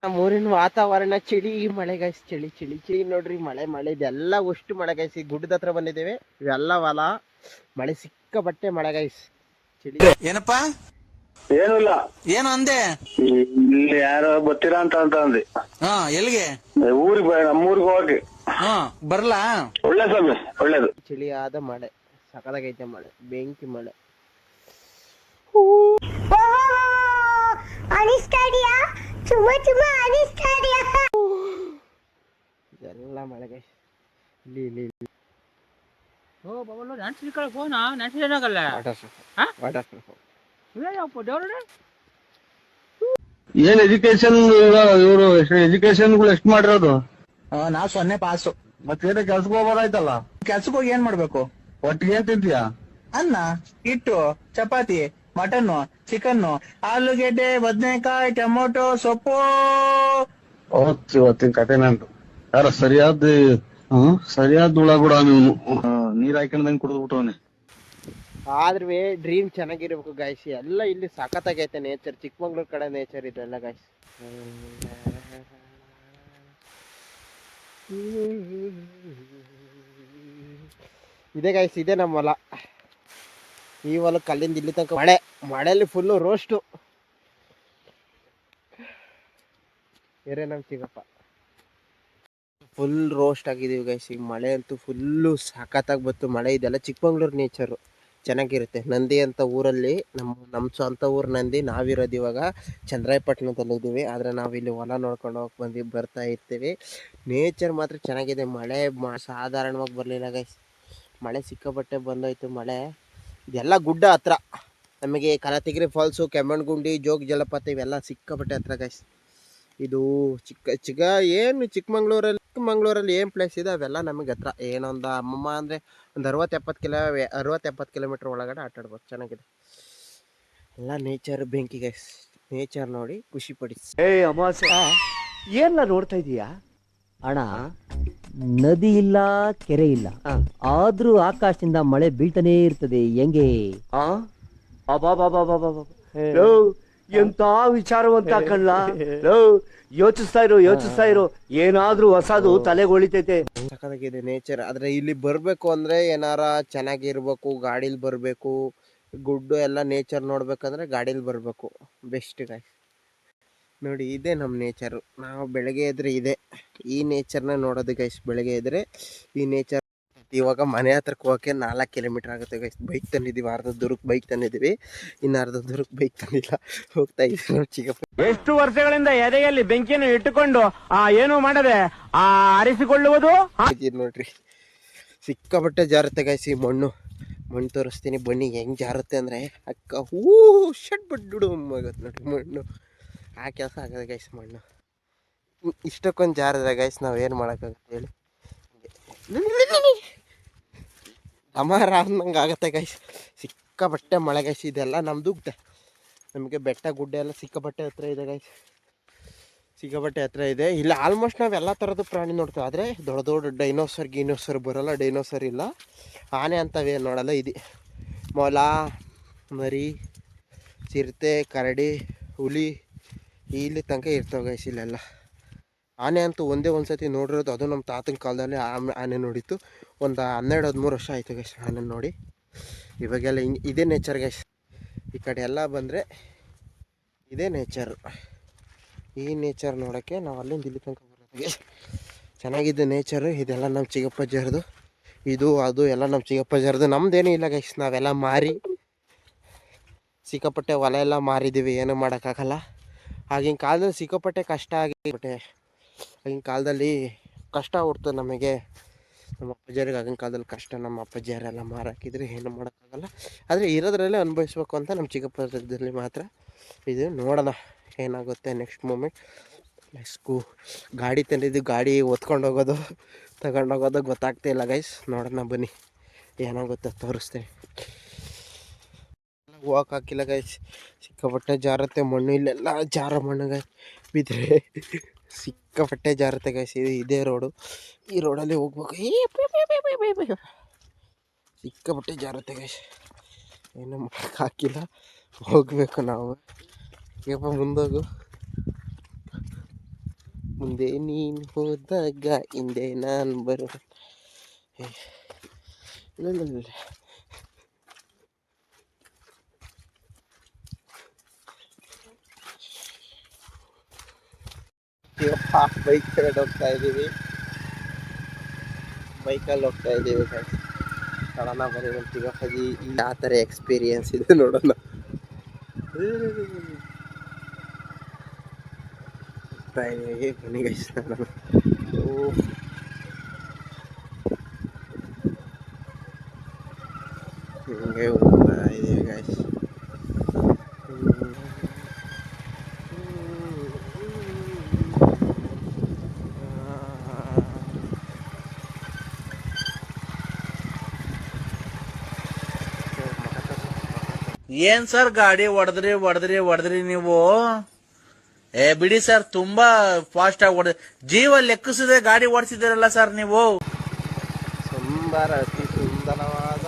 ನಮ್ಮೂರಿನ ವಾತಾವರಣ ಚಳಿ ಮಳೆ ಗಾಯ್ಸ್, ಚಳಿ ಚಳಿ ಚಳಿ ನೋಡ್ರಿ. ಮಳೆ ಇದೆಲ್ಲ ಅಷ್ಟು ಮಳೆ ಗಾಯ್ಸ್. ಈ ಗುಡ್ಡದ ಹತ್ರ ಬಂದಿದ್ದೇವೆ, ಇವೆಲ್ಲ ಹೊಲ. ಮಳೆ ಸಿಕ್ಕಾಪಟ್ಟೆ ಮಳೆ ಗಾಯ್ಸ್, ಚಳಿ. ಏನಪ್ಪಾ? ಏನಿಲ್ಲ, ಏನು ಅಂದೆ? ಇಲ್ಲಿ ಯಾರೋ ಗೊತ್ತಿಲ್ಲ ಅಂತ ಅಂದೆ. ಹಾ, ಎಲ್ಲಿಗೆ? ಊರಿಗೆ, ನಮ್ಮೂರಿಗೆ ಹೋಗಿ. ಹಾ, ಬರ್ಲಾ? ಒಳ್ಳೆ ಸ್ವಾಮಿ, ಒಳ್ಳೇದು. ಚಳಿಯಾದ ಮಳೆ, ಸಕಲಾಗೈತೆ ಮಳೆ, ಬೆಂಕಿ ಮಳೆ. ಇದೆಲ್ಲ ಮಳೆ ಗಾಯ್ಸ್. ಇಲ್ಲಿ ಇಲ್ಲಿ ಇಲ್ಲಿ ಓ ಬಾಬಾ ಡ್ಯಾನ್ಸ್ ಕಡೆ ಫೋನಾ ನ್ಯಾನ್ಸ್ ಏನಾಗಲ್ಲ ವಾಟರ್ ಏನ್ ಎಜುಕೇಶನ್ ಇವರು ಎಜುಕೇಶನ್ಗಳು ಎಷ್ಟು ಮಾಡಿರೋದು? ನಾವು 0 ಪಾಸು. ಮತ್ತೇನ ಕೆಲ್ಸಕ್ಕೆ ಹೋಗ್ಬೋದಾಯ್ತಲ್ಲ. ಕೆಲ್ಸಕ್ಕೆ ಹೋಗಿ ಏನ್ ಮಾಡ್ಬೇಕು? ಒಟ್ಟಿಗೆ ಏನ್ ತಿಂತೀಯಾ? ಅನ್ನ, ಹಿಟ್ಟು, ಚಪಾತಿ, ಮಟನ್ನು, ಚಿಕನ್ನು, ಆಲೂಗೆಡ್ಡೆ, ಬದನೆಕಾಯಿ, ಟೊಮೊಟೊ, ಸೊಪ್ಪು. ಇವತ್ತಿನ ಕತೆ ನಂದು. ಯಾರ ಸರಿಯಾದ ಹುಳ ಕೂಡ ನೀವು ನೀರ್ ಹಾಕೊಂಡಂಗ್ ಕುಡಿದ್ಬಿಟ್ಟವನೆ. ಆದ್ರೆ ಡ್ರೀಮ್ ಚೆನ್ನಾಗಿರ್ಬೇಕು ಗಾಯ್ಸ್. ಎಲ್ಲ ಇಲ್ಲಿ ಸಖತ್ತಾಗೈತೆ ನೇಚರ್, ಚಿಕ್ಕಮಂಗ್ಳೂರ್ ಕಡೆ ನೇಚರ್ ಇದೆಲ್ಲ ಗಾಯ್ಸ್. ಇದೆ ಗಾಯ್ಸ್, ಇದೆ ನಮ್ಮ ಹೊಲ. ಈ ಹೊಲಕ್ಕೆ ಅಲ್ಲಿಂದ ಇಲ್ಲಿ ತನಕ ಮಳೆಯಲ್ಲಿ ಫುಲ್ಲು ರೋಸ್ಟು. ಬೇರೆ ನಮ್ ಚಿಕ್ಕಪ್ಪ ಫುಲ್ ರೋಸ್ಟ್ ಆಗಿದೀವಿ ಗೈಸ್. ಈಗ ಮಳೆ ಅಂತೂ ಫುಲ್ಲು ಸಖತ್ತಾಗಿ ಬಂತು ಮಳೆ. ಇದೆಲ್ಲ ಚಿಕ್ಕಮಂಗ್ಳೂರು ನೇಚರು, ಚೆನ್ನಾಗಿರುತ್ತೆ. ನಂದಿ ಅಂತ ಊರಲ್ಲಿ, ನಮ್ಮ ಸ್ವಂತ ಊರು ನಂದಿ. ನಾವಿರೋದು ಇವಾಗ ಚಂದ್ರಾಯಪಟ್ಟಣದಲ್ಲಿದ್ದೀವಿ. ಆದರೆ ನಾವಿಲ್ಲಿ ಹೊಲ ನೋಡ್ಕೊಂಡು ಹೋಗಿ ಬರ್ತಾ ಇರ್ತೀವಿ. ನೇಚರ್ ಮಾತ್ರ ಚೆನ್ನಾಗಿದೆ. ಮಳೆ ಸಾಧಾರಣವಾಗಿ ಬರಲಿಲ್ಲ ಗೈಸ್, ಮಳೆ ಸಿಕ್ಕಾಪಟ್ಟೆ ಬಂದೋಯ್ತು ಮಳೆ. ಇದೆಲ್ಲ ಗುಡ್ಡ ಹತ್ರ ನಮಗೆ. ಕಲತಿಗಿರಿ ಫಾಲ್ಸು, ಕೆಮ್ಮಣ್ಣಗುಂಡಿ, ಜೋಗ ಜಲಪಾತ ಇವೆಲ್ಲ ಸಿಕ್ಕಾಪಟ್ಟೆ ಹತ್ರ ಗೈಸ್. ಇದು ಏನು ಚಿಕ್ಕಮಂಗ್ಳೂರಲ್ಲಿ ಏನು ಪ್ಲೇಸ್ ಇದೆ ಅವೆಲ್ಲ ನಮಗೆ ಹತ್ರ. ಏನೊಂದು ಅಮ್ಮಮ್ಮ ಅಂದರೆ ಒಂದು 60-70 ಕಿಲೋಮೀಟ್ರ್ ಒಳಗಡೆ ಆಟಾಡ್ಬೋದು, ಚೆನ್ನಾಗಿದೆ. ಎಲ್ಲ ನೇಚರ್ ಬೆಂಕಿ ಗೈಸ್. ನೇಚರ್ ನೋಡಿ ಖುಷಿ ಪಡಿ. ಅಮಾವಾಸ್ಯೆ ಏನ ನೋಡ್ತಾ ಇದೀಯಾ ಅಣ್ಣ? ನದಿ ಇಲ್ಲ, ಕೆರೆ ಇಲ್ಲ, ಆದ್ರೂ ಆಕಾಶದಿಂದ ಮಳೆ ಬೀಳ್ತಾನೆ ಇರ್ತದೆ. ಹೆಂಗೆ? ಎಂತ ವಿಚಾರವಂತ ಕಣ್ಣ. ಯೋಚಿಸ್ತಾ ಇರೋ ಏನಾದ್ರೂ ಹೊಸದು ತಲೆಗೆ ಹೊಳಿತೈತೆ. ಸಖತ್ತಾಗಿದೆ ನೇಚರ್. ಆದ್ರೆ ಇಲ್ಲಿ ಬರ್ಬೇಕು ಅಂದ್ರೆ ಏನಾರ ಚೆನ್ನಾಗಿರ್ಬೇಕು, ಗಾಡಿಲಿ ಬರ್ಬೇಕು. ಗುಡ್ಡು ಎಲ್ಲ ನೇಚರ್ ನೋಡ್ಬೇಕಂದ್ರೆ ಗಾಡೀಲಿ ಬರ್ಬೇಕು, ಬೆಸ್ಟ್ ಗಾಯ್ಸ್. ನೋಡಿ, ಇದೆ ನಮ್ಮ ನೇಚರು. ನಾವು ಬೆಳಗ್ಗೆ ಎದ್ರೆ ಈ ನೇಚರ್ನ ನೋಡೋದು ಗೈಸ್. ಬೆಳಗ್ಗೆ ಎದ್ರೆ ಈ ನೇಚರ್. ಇವಾಗ ಮನೆ ಹತ್ರಕ್ಕೆ ಹೋಗೋಕ್ಕೆ 4 ಕಿಲೋಮೀಟ್ರ್ ಆಗುತ್ತೆ ಗೈಸ್. ಬೈಕ್ ತಂದಿದ್ದೀವಿ, ಅರ್ಧ ದೂರಕ್ಕೆ ಬೈಕ್ ತಂದಿದ್ದೀವಿ, ಇನ್ನು ಅರ್ಧ ದೂರಕ್ಕೆ ಬೈಕ್ ತಂದಿಲ್ಲ. ಹೋಗ್ತಾ ಇದ್ದೀವಿ ನೋಡಿ ಚಿಕ್ಕಪ್ಪ. ಎಷ್ಟು ವರ್ಷಗಳಿಂದ ಎದೆಯಲ್ಲಿ ಬೆಂಕಿಯನ್ನು ಇಟ್ಟುಕೊಂಡು ಏನು ಮಾಡದೆ ಆರಿಸಿಕೊಳ್ಳುವುದು ನೋಡ್ರಿ, ಸಿಕ್ಕಾಪಟ್ಟೆ ಜಾರುತ್ತೆ ಗೈಸ್. ಈ ಮಣ್ಣು ತೋರಿಸ್ತೀನಿ ಬನ್ನಿ, ಹೆಂಗೆ ಜಾರುತ್ತೆ ಅಂದರೆ ಅಕ್ಕ ಶಟ್ ಬಡ್ಡು ಆಗುತ್ತೆ ನೋಡ್ರಿ ಮಣ್ಣು. ಆ ಕೆಲಸ ಆಗೋದು ಗೈಸ್. ಮಣ್ಣು ಇಷ್ಟಕ್ಕೊಂದು ಜಾರದ್ರೆ ಗೈಸ್ ನಾವು ಏನು ಮಾಡೋಕ್ಕಾಗುತ್ತೆ ಹೇಳಿ? ಅಮರ ಅನ್ನಂಗೆ ಆಗುತ್ತೆ ಗೈಸ್. ಸಿಕ್ಕಾಪಟ್ಟೆ ಮಳೆ ಗೈಸ್. ಇದೆಲ್ಲ ನಮ್ಮದು ನಮಗೆ ಬೆಟ್ಟ ಗುಡ್ಡ ಎಲ್ಲ ಸಿಕ್ಕಾಪಟ್ಟೆ ಹತ್ರ ಇದೆ ಗೈಸ್, ಸಿಕ್ಕಾಪಟ್ಟೆ ಹತ್ರ ಇದೆ. ಇಲ್ಲಿ ಆಲ್ಮೋಸ್ಟ್ ನಾವು ಎಲ್ಲ ಥರದ್ದು ಪ್ರಾಣಿ ನೋಡ್ತೇವೆ. ಆದರೆ ದೊಡ್ಡ ಡೈನೋಸರ್ ಬರೋಲ್ಲ, ಡೈನೋಸರ್ ಇಲ್ಲ. ಆನೆ ಅಂತವೇನು ನೋಡಲ್ಲ. ಇದು ಮೊಲ, ಮರಿ, ಚಿರತೆ, ಕರಡಿ, ಹುಲಿ ಇಲ್ಲಿ ತನಕ ಇರ್ತವೆ ಗೈಸ್ ಇಲ್ಲೆಲ್ಲ. ಆನೆ ಅಂತೂ ಒಂದೇ ಒಂದು ಸತಿ ನೋಡಿರೋದು, ಅದು ನಮ್ಮ ತಾತನ ಕಾಲದಲ್ಲಿ ಆನೆ ನೋಡಿತ್ತು. ಒಂದು 12-13 ವರ್ಷ ಆಯಿತು ಗೈಸ್ ಆನೆ ನೋಡಿ. ಇವಾಗೆಲ್ಲ ಇದೇ ನೇಚರ್ ಗೈಸ್. ಈ ಕಡೆ ಎಲ್ಲ ಬಂದರೆ ಇದೇ ನೇಚರು. ಈ ನೇಚರ್ ನೋಡೋಕ್ಕೆ ನಾವು ಅಲ್ಲಿಂದ ಇಲ್ಲಿ ತನಕ ಬರೋದು ಗೈಸ್. ಚೆನ್ನಾಗಿದೆ ನೇಚರು. ಇದೆಲ್ಲ ನಮ್ಮ ಚಿಕ್ಕಪ್ಪಜ್ಜರದು, ಇದು ಅದು ಎಲ್ಲ ನಮ್ಮ ಚಿಕ್ಕಪ್ಪಜ್ಜರದು. ನಮ್ಮದೇನೂ ಇಲ್ಲ ಗೈಸ್. ನಾವೆಲ್ಲ ಮಾರಿ ಸಿಕ್ಕಾಪಟ್ಟೆ ಹೊಲ ಎಲ್ಲ ಮಾರಿದ್ದೀವಿ, ಏನೂ ಮಾಡೋಕ್ಕಾಗಲ್ಲ. ಆಗಿನ ಕಾಲದಲ್ಲಿ ಸಿಕ್ಕಾಪಟ್ಟೆ ಕಷ್ಟ ಆಗಿಬಿಟ್ಟೆ. ಆಗಿನ ಕಾಲದಲ್ಲಿ ಕಷ್ಟ ಹುಡ್ತು ನಮಗೆ. ನಮ್ಮ ಅಪ್ಪಾಜಿಯರಿಗೆ ಆಗಿನ ಕಾಲದಲ್ಲಿ ಕಷ್ಟ. ನಮ್ಮ ಅಪ್ಪಾಜಿಯರೆಲ್ಲ ಮಾರಾಕಿದ್ರೆ ಏನು ಮಾಡೋಕ್ಕಾಗಲ್ಲ. ಆದರೆ ಇರೋದ್ರಲ್ಲೇ ಅನುಭವಿಸ್ಬೇಕು ಅಂತ ನಮ್ಮ ಚಿಕ್ಕಪ್ಪದಲ್ಲಿ ಮಾತ್ರ ಇದು. ನೋಡೋಣ ಏನಾಗುತ್ತೆ ನೆಕ್ಸ್ಟ್ ಮೂಮೆಂಟ್. ಗಾಡಿ ತಂದಿದ್ದು, ಗಾಡಿ ಹೊತ್ಕೊಂಡು ಹೋಗೋದು ತಗೊಂಡೋಗೋದು ಗೊತ್ತಾಗ್ತಾ ಇಲ್ಲ ಗೈಸ್. ನೋಡೋಣ ಬನ್ನಿ, ಏನಾಗುತ್ತೆ ತೋರಿಸ್ತೀನಿ. ಹೋಗಕ್ಕೆ ಹಾಕಿಲ್ಲ ಗೈಸ್, ಸಿಕ್ಕಾಪಟ್ಟೆ ಜಾರುತ್ತೆ ಮಣ್ಣು. ಇಲ್ಲೆಲ್ಲ ಮಣ್ಣು ಗೈಸ್, ಬಿದ್ದರೆ ಸಿಕ್ಕಾಪಟ್ಟೆ ಜಾರುತ್ತೆ ಗೈಸ್. ಇದೇ ರೋಡು, ಈ ರೋಡಲ್ಲಿ ಹೋಗ್ಬೇಕು. ಸಿಕ್ಕಾಪಟ್ಟೆ ಜಾರುತ್ತೆ ಗೈಸ್, ಏನು ಮಾಡೋಕ್ಕೆ ಹಾಕಿಲ್ಲ, ಹೋಗಬೇಕು ನಾವು. ಯಪ್ಪ ಮುಂದೋಗು. ಮುಂದೆ ನೀನು ಹೋದಾಗ ಹಿಂದೆ ನಾನು ಬರು. ಇಲ್ಲ ಬೈಕ್ ಸೈಡ್ ಹೋಗ್ತಾ ಇದ್ದೀವಿ, ಬೈಕಲ್ಲಿ ಹೋಗ್ತಾ ಇದ್ದೀವಿ ಸಡನ್ನ ಬರೀ ಚಿಗಪ್ಪಜಿ ಯಾವ ಥರ ಎಕ್ಸ್ಪೀರಿಯನ್ಸ್ ಇದೆ ನೋಡೋಣ. ಹೋಗ್ತಾ ಇದ್ದೀವಿ, ಬನ್ನಿ ಗೈಸ್ ನೋಡೋಣ. ಹಿಂಗೆ ಹೋಗ್ತಾ ಇದ್ದೀವಿ ಗೈಸ್. ಏನ್ ಸರ್ ಗಾಡಿ ಹೊಡೆದ್ರಿ ನೀವು? ಬಿಡಿ ಸರ್, ತುಂಬಾ ಫಾಸ್ಟ್ ಆಗಿ ಹೊಡೆದ್ರಿ. ಜೀವ ಲೆಕ್ಕಿಸದೆ ಗಾಡಿ ಓಡಿಸಿದಿರಲ್ಲ ಸರ್ ನೀವು. ಸುಂದರ ಅತಿ ಸುಂದರವಾದ